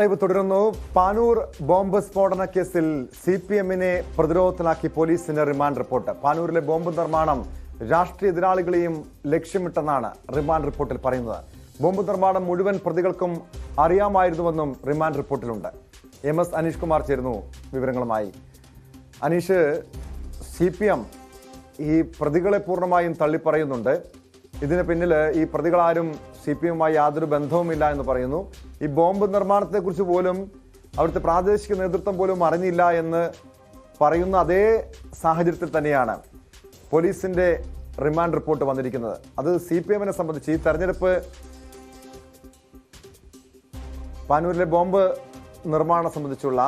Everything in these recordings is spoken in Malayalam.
ലൈവ് തുടരുന്നു. പാനൂർ ബോംബ് സ്ഫോടന കേസിൽ CPM-നെ പ്രതിരോധത്തിലാക്കി പോലീസിന്റെ റിമാൻഡ് റിപ്പോർട്ട്. പാനൂരിലെ ബോംബ് നിർമ്മാണം രാഷ്ട്രീയ എതിരാളികളെയും ലക്ഷ്യമിട്ടെന്നാണ് റിമാൻഡ് റിപ്പോർട്ടിൽ പറയുന്നത്. ബോംബ് നിർമ്മാണം മുഴുവൻ പ്രതികൾക്കും അറിയാമായിരുന്നുവെന്നും റിമാൻഡ് റിപ്പോർട്ടിലുണ്ട്. MS അനീഷ് കുമാർ ചേരുന്നു വിവരങ്ങളുമായി. അനീഷ്, CPM ഈ പ്രതികളെ പൂർണ്ണമായും തള്ളിപ്പറയുന്നുണ്ട്. ഇതിന് പിന്നിൽ ഈ പ്രതികളാരും CPM-മായി യാതൊരു ബന്ധവുമില്ല എന്ന് പറയുന്നു. ഈ ബോംബ് നിർമ്മാണത്തെക്കുറിച്ച് പോലും അവിടുത്തെ പ്രാദേശിക നേതൃത്വം പോലും അറിഞ്ഞില്ല എന്ന് പറയുന്ന അതേ സാഹചര്യത്തിൽ തന്നെയാണ് പോലീസിന്റെ റിമാൻഡ് റിപ്പോർട്ട് വന്നിരിക്കുന്നത്. അത് CPM-നെ സംബന്ധിച്ച് ഈ തെരഞ്ഞെടുപ്പ് പാനൂരിലെ ബോംബ് നിർമ്മാണം സംബന്ധിച്ചുള്ള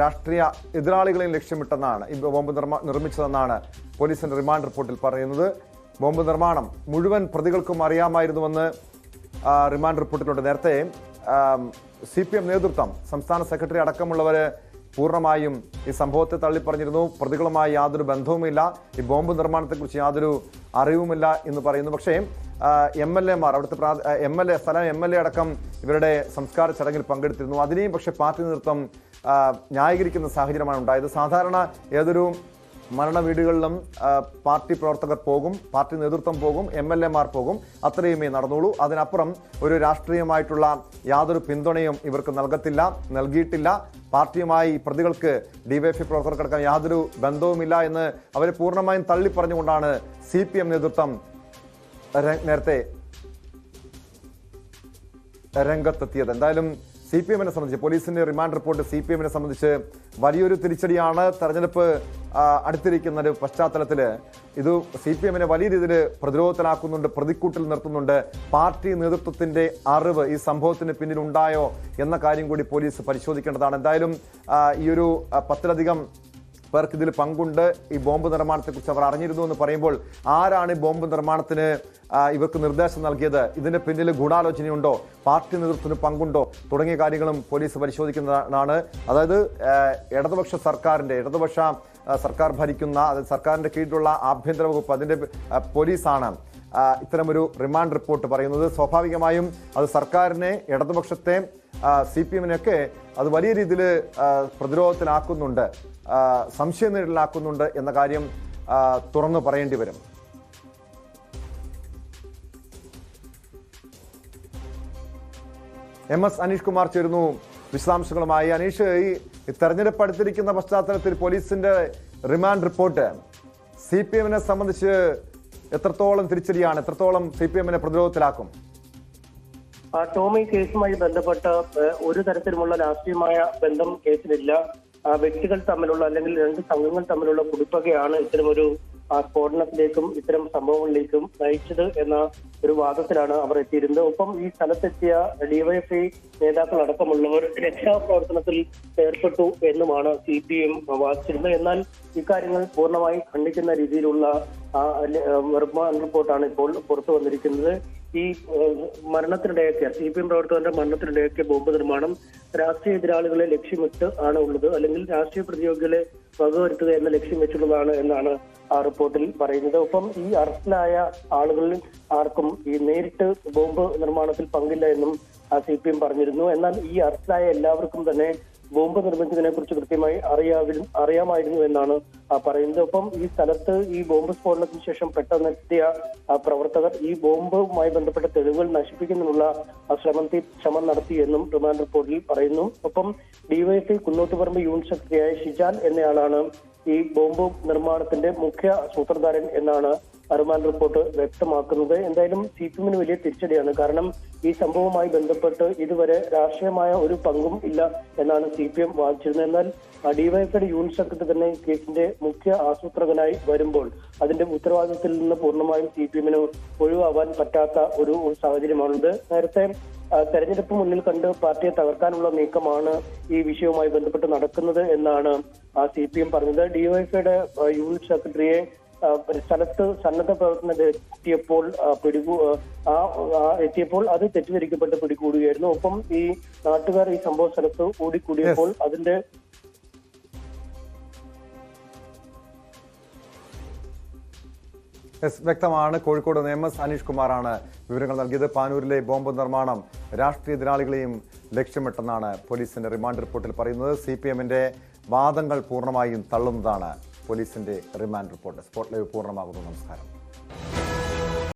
രാഷ്ട്രീയ എതിരാളികളെയും ലക്ഷ്യമിട്ടെന്നാണ് ഈ ബോംബ് നിർമ്മിച്ചതെന്നാണ് പോലീസിന്റെ റിമാൻഡ് റിപ്പോർട്ടിൽ പറയുന്നത്. ബോംബ് നിർമ്മാണം മുഴുവൻ പ്രതികൾക്കും അറിയാമായിരുന്നുവെന്ന് റിമാൻഡ് റിപ്പോർട്ടിലുണ്ട്. നേരത്തെ CPM നേതൃത്വം, സംസ്ഥാന സെക്രട്ടറി അടക്കമുള്ളവർ പൂർണ്ണമായും ഈ സംഭവത്തെ തള്ളിപ്പറഞ്ഞിരുന്നു. പ്രതികളുമായി യാതൊരു ബന്ധവുമില്ല, ഈ ബോംബ് നിർമ്മാണത്തെക്കുറിച്ച് യാതൊരു അറിവുമില്ല എന്ന് പറയുന്നു. പക്ഷേ MLA-മാർ, അവിടുത്തെ സ്ഥലം MLA അടക്കം ഇവരുടെ സംസ്കാര ചടങ്ങിൽ പങ്കെടുത്തിരുന്നു. അതിനെയും പക്ഷേ പാർട്ടി നേതൃത്വം ന്യായീകരിക്കുന്ന സാഹചര്യമാണ് ഉണ്ടായത്. സാധാരണ ഏതൊരു മരണ വീടുകളിലും പാർട്ടി പ്രവർത്തകർ പോകും, പാർട്ടി നേതൃത്വം പോകും, MLA-മാർ പോകും, അത്രയുമേ നടന്നുള്ളൂ. അതിനപ്പുറം ഒരു രാഷ്ട്രീയമായിട്ടുള്ള യാതൊരു പിന്തുണയും ഇവർക്ക് നൽകിയിട്ടില്ല. പാർട്ടിയുമായി പ്രതികൾക്ക്, DYFI പ്രവർത്തകർക്കടക്കം യാതൊരു ബന്ധവുമില്ല എന്ന് അവരെ പൂർണ്ണമായും തള്ളിപ്പറഞ്ഞുകൊണ്ടാണ് CPM നേതൃത്വം നേരത്തെ രംഗത്തെത്തിയത്. എന്തായാലും CPM-നെ സംബന്ധിച്ച് പോലീസിന്റെ റിമാൻഡ് റിപ്പോർട്ട് CPM-നെ സംബന്ധിച്ച് വലിയൊരു തിരിച്ചടിയാണ്. തെരഞ്ഞെടുപ്പ് അടുത്തിരിക്കുന്ന ഒരു പശ്ചാത്തലത്തിൽ ഇത് CPM-നെ വലിയ രീതിയിൽ പ്രതിരോധത്തിലാക്കുന്നുണ്ട്, പ്രതിക്കൂട്ടിൽ നിർത്തുന്നുണ്ട്. പാർട്ടി നേതൃത്വത്തിന്റെ അറിവ് ഈ സംഭവത്തിന് പിന്നിലുണ്ടായോ എന്ന കാര്യം കൂടി പോലീസ് പരിശോധിക്കേണ്ടതാണ്. എന്തായാലും ഈ ഒരു 10-ലധികം പേർക്ക് ഇതിൽ പങ്കുണ്ട്. ഈ ബോംബ് നിർമ്മാണത്തെക്കുറിച്ച് അവർ അറിഞ്ഞിരുന്നു എന്ന് പറയുമ്പോൾ ആരാണ് ഈ ബോംബ് നിർമ്മാണത്തിന് ഇവർക്ക് നിർദ്ദേശം നൽകിയത്? ഇതിന് പിന്നിൽ ഗൂഢാലോചനയുണ്ടോ? പാർട്ടി നേതൃത്വത്തിന് പങ്കുണ്ടോ? തുടങ്ങിയ കാര്യങ്ങളും പോലീസ് പരിശോധിക്കുന്നതാണ്. അതായത് ഇടതുപക്ഷ സർക്കാർ ഭരിക്കുന്ന, അതായത് സർക്കാരിന്റെ കീഴിലുള്ള ആഭ്യന്തര വകുപ്പ്, അതിന്റെ പോലീസാണ് ഇത്തരമൊരു റിമാൻഡ് റിപ്പോർട്ട് പറയുന്നത്. സ്വാഭാവികമായും അത് സർക്കാരിനെ, ഇടതുപക്ഷത്തെ, CPM-നെയൊക്കെ അത് വലിയ രീതിയിൽ പ്രതിരോധത്തിലാക്കുന്നുണ്ട്, സംശയനിഴലിലാക്കുന്നുണ്ട് എന്ന കാര്യം തുറന്നു പറയേണ്ടി വരും. MS അനീഷ് കുമാർ ചേരുന്നു വിശദാംശങ്ങളുമായി. അനീഷ്, ഈ തെരഞ്ഞെടുപ്പ് അടുത്തിരിക്കുന്ന പശ്ചാത്തലത്തിൽ പോലീസിന്റെ റിമാൻഡ് റിപ്പോർട്ട് CPM-നെ സംബന്ധിച്ച് എത്രത്തോളം തിരിച്ചടിയാണ്? എത്രത്തോളം CPM-നെ പ്രതിരോധത്തിലാക്കും? ടോമി, കേസുമായി ബന്ധപ്പെട്ട് ഒരു തരത്തിലുമുള്ള രാഷ്ട്രീയമായ ബന്ധം കേസിലില്ല. വ്യക്തികൾ തമ്മിലുള്ള, അല്ലെങ്കിൽ രണ്ട് സംഘങ്ങൾ തമ്മിലുള്ള കുടിപ്പകയാണ് ഇത്തരമൊരു സ്ഫോടനത്തിലേക്കും ഇത്തരം സംഭവങ്ങളിലേക്കും നയിച്ചത് എന്ന ഒരു വാദത്തിലാണ് അവർ എത്തിയിരുന്നത്. ഒപ്പം ഈ സ്ഥലത്തെത്തിയ DYFI നേതാക്കൾ അടക്കമുള്ളവർ രക്ഷാപ്രവർത്തനത്തിൽ ഏർപ്പെട്ടു എന്നുമാണ് CPM വാദിച്ചിരുന്നത്. എന്നാൽ ഇക്കാര്യങ്ങൾ പൂർണ്ണമായി ಖಂಡಿക്കുന്ന രീതിയിലുള്ള റിമാൻഡ് റിപ്പോർട്ടാണ് ഇപ്പോൾ പുറത്തു വന്നിരിക്കുന്നത്. ഈ മരണത്തിനിടയൊക്കെ, CPM പ്രവർത്തകന്റെ മരണത്തിനിടയൊക്കെ ബോംബ് നിർമ്മാണം രാഷ്ട്രീയ എതിരാളികളെ ലക്ഷ്യമിട്ട് ആണ് ഉള്ളത്, അല്ലെങ്കിൽ രാഷ്ട്രീയ പ്രതിയോഗികളെ വകവരുത്തുക എന്ന ലക്ഷ്യം വെച്ചുള്ളതാണ് എന്നാണ് ആ റിപ്പോർട്ടിൽ പറയുന്നത്. ഒപ്പം ഈ അറസ്റ്റിലായ ആളുകളിൽ ആർക്കും ഈ നേരിട്ട് ബോംബ് നിർമ്മാണത്തിൽ പങ്കില്ല എന്നും CPM പറഞ്ഞിരുന്നു. എന്നാൽ ഈ അറസ്റ്റിലായ എല്ലാവർക്കും തന്നെ ബോംബ് നിർമ്മിച്ചതിനെ കുറിച്ച് കൃത്യമായി അറിയാമായിരുന്നു എന്നാണ് പറയുന്നത്. ഒപ്പം ഈ സ്ഥലത്ത് ഈ ബോംബ് സ്ഫോടനത്തിന് ശേഷം പെട്ടെന്നെത്തിയ പ്രവർത്തകർ ഈ ബോംബുമായി ബന്ധപ്പെട്ട തെളിവുകൾ നശിപ്പിക്കുന്നതിനുള്ള ശ്രമം നടത്തി എന്നും റിമാൻഡ് റിപ്പോർട്ടിൽ പറയുന്നു. ഒപ്പം DYFI കുന്നോട്ടുപറമ്പ് യൂണിറ്റ് സെക്രട്ടറിയായ ഷിജാൻ എന്നയാളാണ് ഈ ബോംബ് നിർമ്മാണത്തിന്റെ മുഖ്യ സൂത്രധാരൻ എന്നാണ് റിമാൻഡ് റിപ്പോർട്ട് വ്യക്തമാക്കുന്നത്. എന്തായാലും CPM-ന് വലിയ തിരിച്ചടിയാണ്. കാരണം ഈ സംഭവവുമായി ബന്ധപ്പെട്ട് ഇതുവരെ രാഷ്ട്രീയമായ ഒരു പങ്കും ഇല്ല എന്നാണ് CPM വാദിച്ചിരുന്നത്. എന്നാൽ DYFI യൂണിറ്റ് സെക്രട്ടറി തന്നെ കേസിന്റെ മുഖ്യ ആസൂത്രകനായി വരുമ്പോൾ അതിന്റെ ഉത്തരവാദിത്തത്തിൽ നിന്ന് പൂർണ്ണമായും CPM-ന് ഒഴിവാവാൻ പറ്റാത്ത ഒരു സാഹചര്യമാണുള്ളത്. നേരത്തെ തെരഞ്ഞെടുപ്പ് മുന്നിൽ കണ്ട് പാർട്ടിയെ തകർക്കാനുള്ള നീക്കമാണ് ഈ വിഷയവുമായി ബന്ധപ്പെട്ട് നടക്കുന്നത് എന്നാണ് CPM പറഞ്ഞത്. DYFI-യുടെ യൂണിറ്റ് സെക്രട്ടറിയെ സ്ഥലത്ത് സന്നദ്ധ പ്രവർത്തനം എത്തിയപ്പോൾ അത് തെറ്റിദ്ധരിക്കപ്പെട്ട് പിടികൂടുകയായിരുന്നു. ഒപ്പം ഈ നാട്ടുകാർ ഈ സംഭവ സ്ഥലത്ത് ഓടിക്കൂടിയപ്പോൾ അതിന്റെ വ്യക്തമാണ്. കോഴിക്കോട് MS അനീഷ് കുമാറാണ് വിവരങ്ങൾ നൽകിയത്. പാനൂരിലെ ബോംബ് നിർമ്മാണം രാഷ്ട്രീയ എതിരാളികളെയും ലക്ഷ്യമിട്ടെന്നാണ് പോലീസിന്റെ റിമാൻഡ് റിപ്പോർട്ടിൽ പറയുന്നത്. CPMന്റെ വാദങ്ങൾ പൂർണ്ണമായും തള്ളുന്നതാണ് പോലീസിന്റെ റിമാൻഡ് റിപ്പോർട്ട്. സ്പോട്ട് ലൈവ് പൂർണ്ണമാകുന്നു. നമസ്കാരം.